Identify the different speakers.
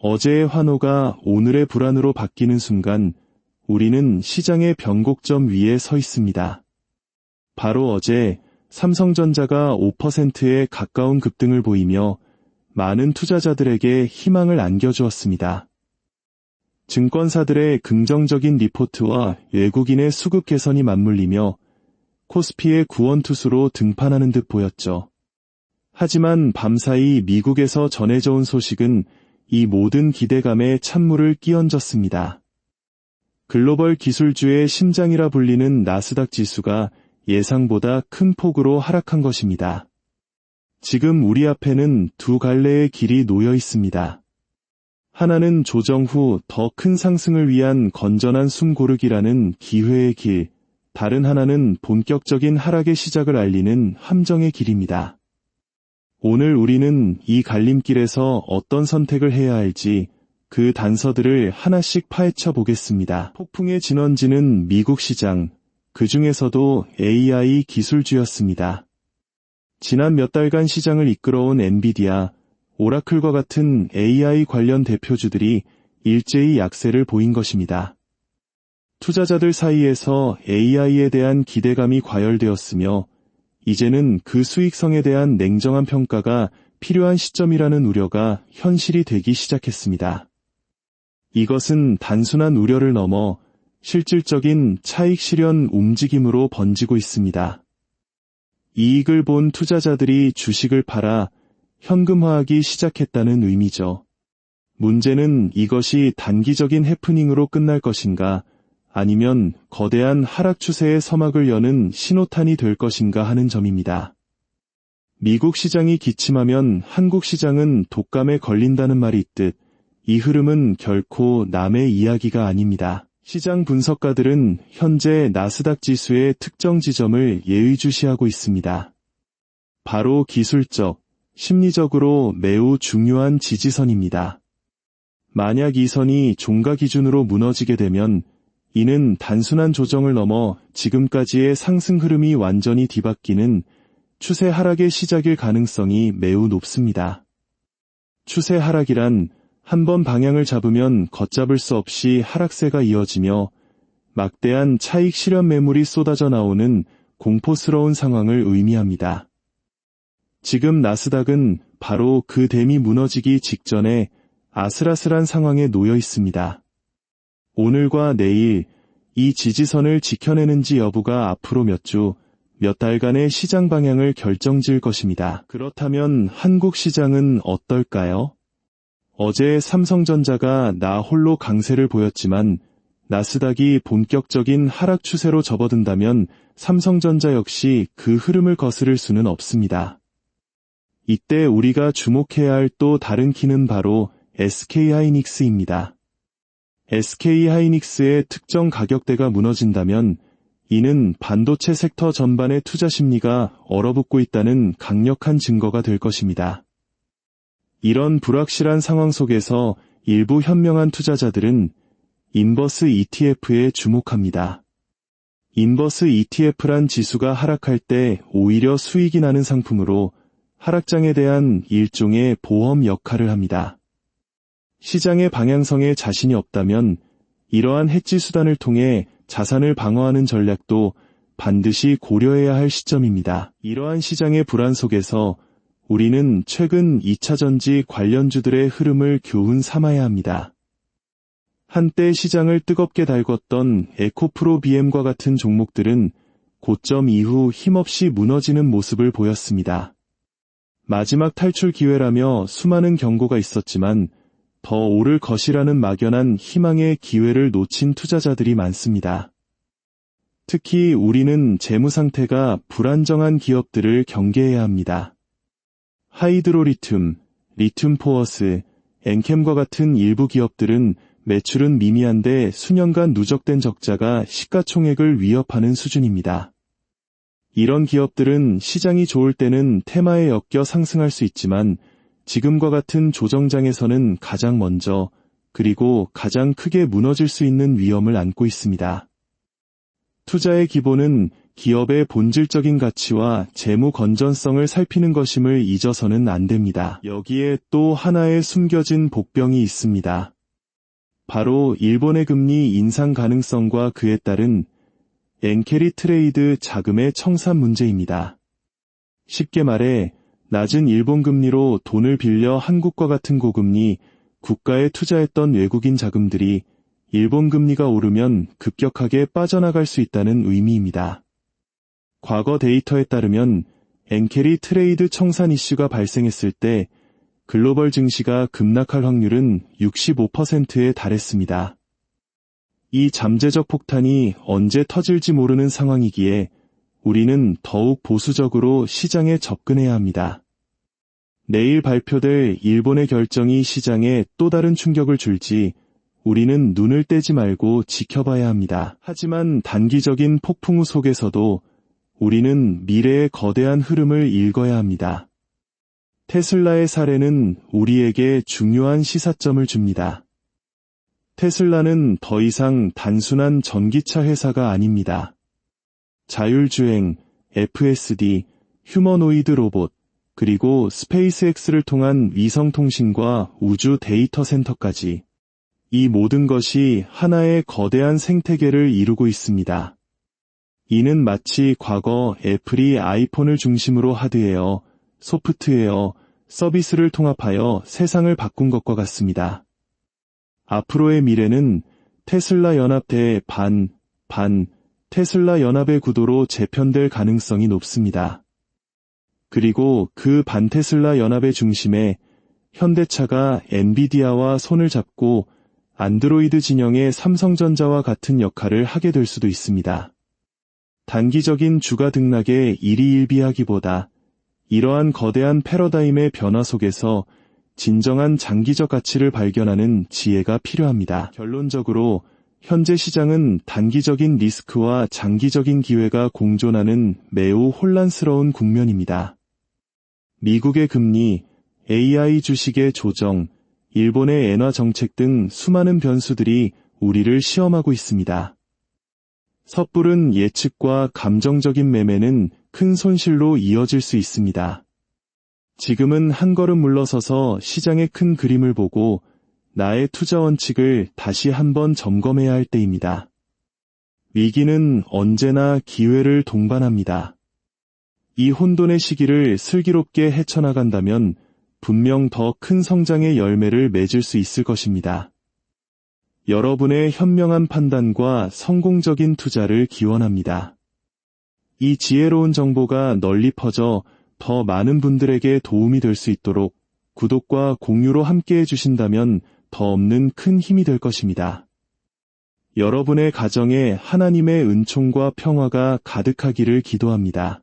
Speaker 1: 어제의 환호가 오늘의 불안으로 바뀌는 순간 우리는 시장의 변곡점 위에 서 있습니다. 바로 어제 삼성전자가 5%에 가까운 급등을 보이며 많은 투자자들에게 희망을 안겨주었습니다. 증권사들의 긍정적인 리포트와 외국인의 수급 개선이 맞물리며 코스피의 구원투수로 등판하는 듯 보였죠. 하지만 밤사이 미국에서 전해져 온 소식은 이 모든 기대감에 찬물을 끼얹었습니다. 글로벌 기술주의 심장이라 불리는 나스닥 지수가 예상보다 큰 폭으로 하락한 것입니다. 지금 우리 앞에는 두 갈래의 길이 놓여 있습니다. 하나는 조정 후 더 큰 상승을 위한 건전한 숨 고르기라는 기회의 길, 다른 하나는 본격적인 하락의 시작을 알리는 함정의 길입니다. 오늘 우리는 이 갈림길에서 어떤 선택을 해야 할지 그 단서들을 하나씩 파헤쳐 보겠습니다. 폭풍의 진원지는 미국 시장, 그 중에서도 AI 기술주였습니다. 지난 몇 달간 시장을 이끌어온 엔비디아, 오라클과 같은 AI 관련 대표주들이 일제히 약세를 보인 것입니다. 투자자들 사이에서 AI에 대한 기대감이 과열되었으며 이제는 그 수익성에 대한 냉정한 평가가 필요한 시점이라는 우려가 현실이 되기 시작했습니다. 이것은 단순한 우려를 넘어 실질적인 차익 실현 움직임으로 번지고 있습니다. 이익을 본 투자자들이 주식을 팔아 현금화하기 시작했다는 의미죠. 문제는 이것이 단기적인 해프닝으로 끝날 것인가 아니면 거대한 하락 추세의 서막을 여는 신호탄이 될 것인가 하는 점입니다. 미국 시장이 기침하면 한국 시장은 독감에 걸린다는 말이 있듯 이 흐름은 결코 남의 이야기가 아닙니다. 시장 분석가들은 현재 나스닥 지수의 특정 지점을 예의주시하고 있습니다. 바로 기술적, 심리적으로 매우 중요한 지지선입니다. 만약 이 선이 종가 기준으로 무너지게 되면 이는 단순한 조정을 넘어 지금까지의 상승 흐름이 완전히 뒤바뀌는 추세 하락의 시작일 가능성이 매우 높습니다. 추세 하락이란 한번 방향을 잡으면 걷잡을 수 없이 하락세가 이어지며 막대한 차익 실현 매물이 쏟아져 나오는 공포스러운 상황을 의미합니다. 지금 나스닥은 바로 그 댐이 무너지기 직전에 아슬아슬한 상황에 놓여 있습니다. 오늘과 내일 이 지지선을 지켜내는지 여부가 앞으로 몇 주, 몇 달간의 시장 방향을 결정지을 것입니다. 그렇다면 한국 시장은 어떨까요? 어제 삼성전자가 나 홀로 강세를 보였지만 나스닥이 본격적인 하락 추세로 접어든다면 삼성전자 역시 그 흐름을 거스를 수는 없습니다. 이때 우리가 주목해야 할 또 다른 키는 바로 SK하이닉스입니다. SK하이닉스의 특정 가격대가 무너진다면 이는 반도체 섹터 전반의 투자 심리가 얼어붙고 있다는 강력한 증거가 될 것입니다. 이런 불확실한 상황 속에서 일부 현명한 투자자들은 인버스 ETF에 주목합니다. 인버스 ETF란 지수가 하락할 때 오히려 수익이 나는 상품으로 하락장에 대한 일종의 보험 역할을 합니다. 시장의 방향성에 자신이 없다면 이러한 해지 수단을 통해 자산을 방어하는 전략도 반드시 고려해야 할 시점입니다. 이러한 시장의 불안 속에서 우리는 최근 2차전지 관련주들의 흐름을 교훈 삼아야 합니다. 한때 시장을 뜨겁게 달궜던 에코프로 BM과 같은 종목들은 고점 이후 힘없이 무너지는 모습을 보였습니다. 마지막 탈출 기회라며 수많은 경고가 있었지만 더 오를 것이라는 막연한 희망의 기회를 놓친 투자자들이 많습니다. 특히 우리는 재무 상태가 불안정한 기업들을 경계해야 합니다. 하이드로리튬, 리튬포어스, 엔캠과 같은 일부 기업들은 매출은 미미한데 수년간 누적된 적자가 시가총액을 위협하는 수준입니다. 이런 기업들은 시장이 좋을 때는 테마에 엮여 상승할 수 있지만 지금과 같은 조정장에서는 가장 먼저 그리고 가장 크게 무너질 수 있는 위험을 안고 있습니다. 투자의 기본은 기업의 본질적인 가치와 재무 건전성을 살피는 것임을 잊어서는 안 됩니다. 여기에 또 하나의 숨겨진 복병이 있습니다. 바로 일본의 금리 인상 가능성과 그에 따른 엔캐리 트레이드 자금의 청산 문제입니다. 쉽게 말해 낮은 일본 금리로 돈을 빌려 한국과 같은 고금리 국가에 투자했던 외국인 자금들이 일본 금리가 오르면 급격하게 빠져나갈 수 있다는 의미입니다. 과거 데이터에 따르면 엔캐리 트레이드 청산 이슈가 발생했을 때 글로벌 증시가 급락할 확률은 65%에 달했습니다. 이 잠재적 폭탄이 언제 터질지 모르는 상황이기에 우리는 더욱 보수적으로 시장에 접근해야 합니다. 내일 발표될 일본의 결정이 시장에 또 다른 충격을 줄지 우리는 눈을 떼지 말고 지켜봐야 합니다. 하지만 단기적인 폭풍우 속에서도 우리는 미래의 거대한 흐름을 읽어야 합니다. 테슬라의 사례는 우리에게 중요한 시사점을 줍니다. 테슬라는 더 이상 단순한 전기차 회사가 아닙니다. 자율주행, FSD, 휴머노이드 로봇, 그리고 스페이스X를 통한 위성통신과 우주 데이터 센터까지 이 모든 것이 하나의 거대한 생태계를 이루고 있습니다. 이는 마치 과거 애플이 아이폰을 중심으로 하드웨어, 소프트웨어, 서비스를 통합하여 세상을 바꾼 것과 같습니다. 앞으로의 미래는 테슬라 연합 대 테슬라 연합의 구도로 재편될 가능성이 높습니다. 그리고 그 반테슬라 연합의 중심에 현대차가 엔비디아와 손을 잡고 안드로이드 진영의 삼성전자와 같은 역할을 하게 될 수도 있습니다. 단기적인 주가 등락에 일희일비하기보다 이러한 거대한 패러다임의 변화 속에서 진정한 장기적 가치를 발견하는 지혜가 필요합니다. 결론적으로 현재 시장은 단기적인 리스크와 장기적인 기회가 공존하는 매우 혼란스러운 국면입니다. 미국의 금리, AI 주식의 조정, 일본의 엔화 정책 등 수많은 변수들이 우리를 시험하고 있습니다. 섣부른 예측과 감정적인 매매는 큰 손실로 이어질 수 있습니다. 지금은 한 걸음 물러서서 시장의 큰 그림을 보고 나의 투자 원칙을 다시 한번 점검해야 할 때입니다. 위기는 언제나 기회를 동반합니다. 이 혼돈의 시기를 슬기롭게 헤쳐나간다면 분명 더 큰 성장의 열매를 맺을 수 있을 것입니다. 여러분의 현명한 판단과 성공적인 투자를 기원합니다. 이 지혜로운 정보가 널리 퍼져 더 많은 분들에게 도움이 될 수 있도록 구독과 공유로 함께해 주신다면 더 없는 큰 힘이 될 것입니다. 여러분의 가정에 하나님의 은총과 평화가 가득하기를 기도합니다.